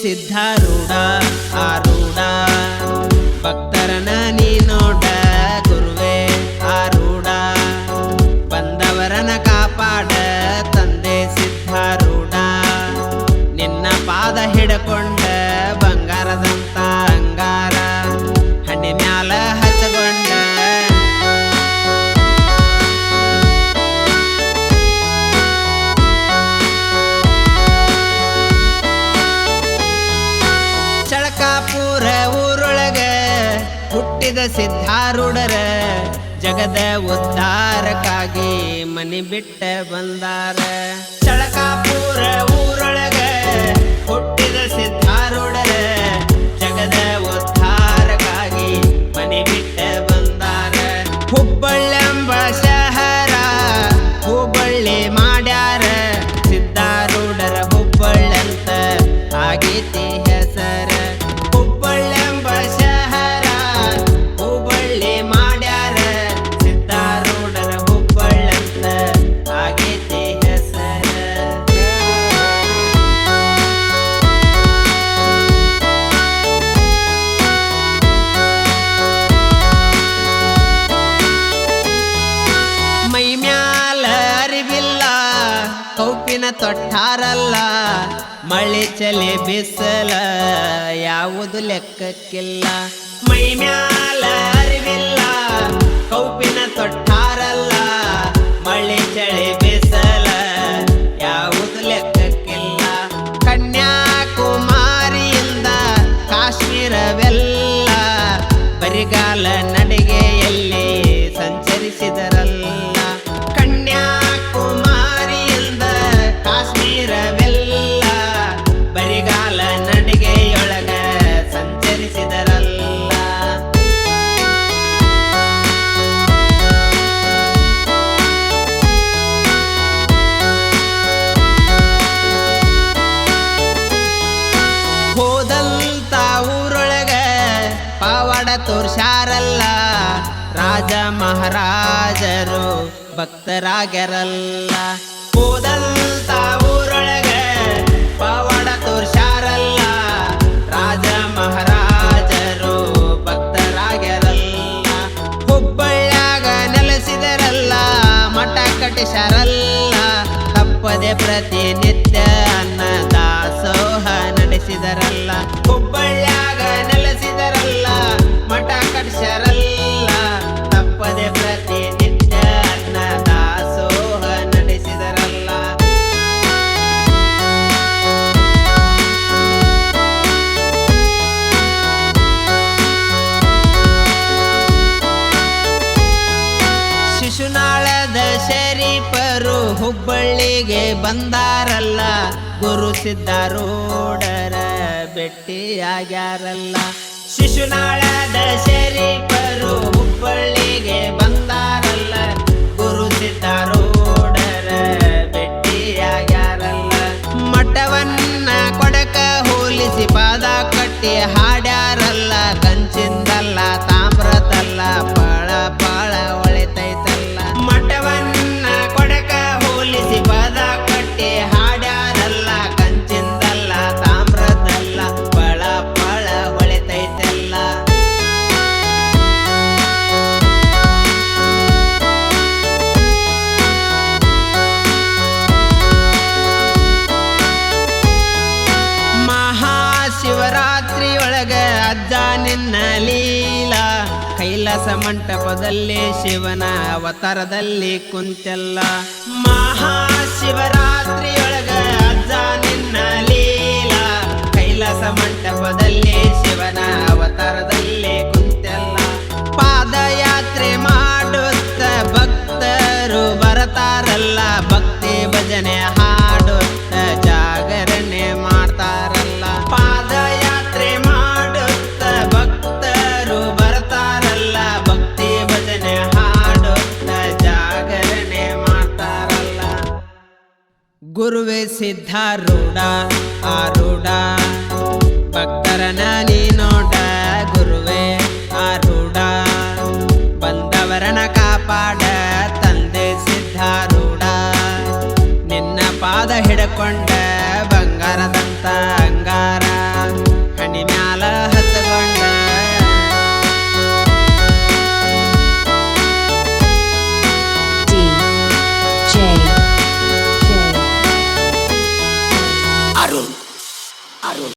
ಸಿದ್ಧಾರೂಢ ಆರೂಢ ಭಕ್ತರನ ನೀ ನೋಡ ಗುರುವೇ ಆರೂಢ ಬಂದವರನ ಕಾಪಾಡ ತಂದೆ ಸಿದ್ಧಾರೂಢ ನಿನ್ನ ಪಾದ ಹಿಡಕೊಂಡ ಬಂಗಾರದಂತ ಅಂಗಾರ ಹಣ್ಣಿ ಮ್ಯಾಲ ಹಚ್ಚಗೊಂಡ ಚಳಕಾಪುರ ಊರೊಳಗ ಹುಟ್ಟಿದ ಸಿದ್ಧಾರೂಢರ ಜಗದ ಉದ್ಧಾರಕ್ಕಾಗಿ ಮನಿ ಬಿಟ್ಟ ಬಂದಾರ ಚಳಕಾಪುರ ಊರೊಳಗ ಹುಟ್ಟಿದ ಸಿದ್ಧಾರೂಢರ ಜಗದ ಉದ್ಧಾರಕ್ಕಾಗಿ ಮನಿ ಬಿಟ್ಟ ಬಂದಾರ ಹುಬ್ಬಳ್ಳೆಂಬ ಶಹರ ಹುಬ್ಬಳ್ಳಿ ಮಾಡ್ಯಾರ ಸಿದ್ಧಾರೂಢರ ಹುಬ್ಬಳ್ಳಂತ ಆಗೈತಿ ಹೆಸರ ಹುಬ್ಬಳ್ಳೆಂಬ ಶಹರ ಹುಬ್ಬಳ್ಳಿ ಮಾಡ್ಯಾರ ಸಿದ್ಧಾರೂಢರ ಹುಬ್ಬಳ್ಳಂತ ಆಗೈತಿ ಹೆಸರ ಮೈ ಮ್ಯಾಲ ಅರಿವಿಲ್ಲ ಕೌಪಿನ ತೊಟ್ಟಾರಲ್ಲ ಮಳೆ ಚಳಿ ಬಿಸಲ ಯಾವುದು ಲೆಕ್ಕಕ್ಕಿಲ್ಲ ಮೈ ಮ್ಯಾಲ ಅರಿವಿಲ್ಲ ಕೌಪಿನ ತೊಟ್ಟಾರಲ್ಲ ಮಳೆ ಚಳಿ ಬಿಸಲ ಯಾವುದು ಲೆಕ್ಕಕ್ಕಿಲ್ಲ ಕನ್ಯಾಕುಮಾರಿಯಿಂದ ಕಾಶ್ಮೀರವೆಲ್ಲ ಬರಿಗಾಲ ನಡಿಗೆಯಲ್ಲಿ ಸಂಚರಿಸಿದರಲ್ಲ ಕನ್ಯಾಕುಮಾರಿಯಿಂದ ಕಾಶ್ಮೀರವೆಲ್ಲ ಬರಿಗಾಲ ನಡಿಗೆಯೊಳಗ ಸಂಚರಿಸಿದರಲ್ಲ ಹೋದಂತ ಊರೊಳಗ ಪಾವಡ ತೋರ್ಸಾರಲ್ಲ ರಾಜ ಮಹಾರಾಜರು ಭಕ್ತರಾಗ್ಯಾರಲ್ಲ ಹೋದಂತ ಊರೊಳಗ ಪಾವಡ ತೋರ್ಸಾರಲ್ಲ ರಾಜ ಮಹಾರಾಜರು ಭಕ್ತರಾಗ್ಯಾರಲ್ಲ ಹುಬ್ಬಳ್ಳ್ಯಾಗ ನೆಲೆಸಿದರಲ್ಲ ಮಠ ಕಟ್ಟಿಸಾರಲ್ಲ ತಪ್ಪದೆ ಪ್ರತಿನಿತ್ಯ ಅನ್ನದಾಸೋಹ ನಡೆಸಿದರಲ್ಲ ಹುಬ್ಬಳ್ಳ್ಯಾಗ ನೆಲೆಸಿದರಲ್ಲ ಮಠ ಕಟ್ಟಿಸಾರಲ್ಲ ತಪ್ಪದೆ ಪ್ರತಿನಿತ್ಯ ಅನ್ನದಾಸೋಹ ನಡೆಸಿದರಲ್ಲ ಶಿಶುನಾಳದ ಶರೀಫರು ಹುಬ್ಬಳ್ಳಿಗೆ ಬಂದಾರಲ್ಲ ಗುರು ಸಿದ್ಧಾರೂಢರ ಭೇಟಿಯಾಗ್ಯಾರಲ್ಲ ಶಿಶುನಾಳದ ಶರೀಫರು ಹುಬ್ಬಳ್ಳಿಗೆ ಬಂದಾರಲ್ಲ ಗುರು ಸಿದ್ಧಾರೂಢರ ಭೇಟಿಯಾಗ್ಯಾರಲ್ಲ ಮಠವನ್ನ ಕೊಡಕ ಹೋಲಿಸಿ ಪಾದ ಕಟ್ಟಿ ಹಾಡ್ಯಾರಲ್ಲ ಕಂಚಿಂದಲ್ಲ ತಾಮ್ರದಲ್ಲ ಪಳ ಪಳ ಹೊಳಿತೈತಲ್ಲ ಮಠವನ್ನ ಕೊಡಕ ಹೋಲಿಸಿ ಪಾದ ಕಟ್ಟಿ ಹಾಡ್ಯಾರಲ್ಲ ಕಂಚಿಂದಲ್ಲ ತಾಮ್ರದಲ್ಲ ಪಳ ಪಳ ಹೊಳಿತೈತಲ್ಲ ಮಹಾಶಿವರಾತ್ರಿಯೊಳಗ ಅಜ್ಜ ನಿನ್ನ ಲೀಲಾ ಕೈಲಾಸ ಮಂಟಪದಲ್ಲಿ ಶಿವನ ಅವತಾರದಲ್ಲಿ ಕುಂತೆಲ್ಲ ಮಹಾಶಿವರಾತ್ರಿಯೊಳಗ ಅಜ್ಜ ನಿನ್ನ ಲೀಲಾ ಕೈಲಾಸ ಮಂಟಪದಲ್ಲಿ ಶಿವನ ಅವತಾರದಲ್ಲಿ ಕುಂತೆಲ್ಲ ಪಾದಯಾತ್ರೆ ಮಾಡುತ್ತ ಭಕ್ತರು ಬರತಾರಲ್ಲ ಭಕ್ತಿ ಭಜನೆ ಹಾಡುತ್ತ ಜಾಗರಣೆ ಮಾಡ್ತಾರಲ್ಲ ಪಾದಯಾತ್ರೆ ಮಾಡುತ್ತ ಭಕ್ತರು ಬರ್ತಾರಲ್ಲ ಭಕ್ತಿ ಭಜನೆ ಹಾಡುತ್ತ ಜಾಗರಣೆ ಮಾಡ್ತಾರಲ್ಲ ಗುರುವೇ ಸಿದ್ಧಾರೂಢ ಆರೂಢ ಭಕ್ತರನ ನೀ ನೋಡ ಗುರುವೇ ಆರೂಢ ಬಂದವರನ ಕಾಪಾಡ ತಂದೆ ಸಿದ್ಧಾರೂಢ ನಿನ್ನ ಪಾದ ಹಿಡಕೊಂಡ ಬಂಗಾರದಂತ ಅಂಗಾರ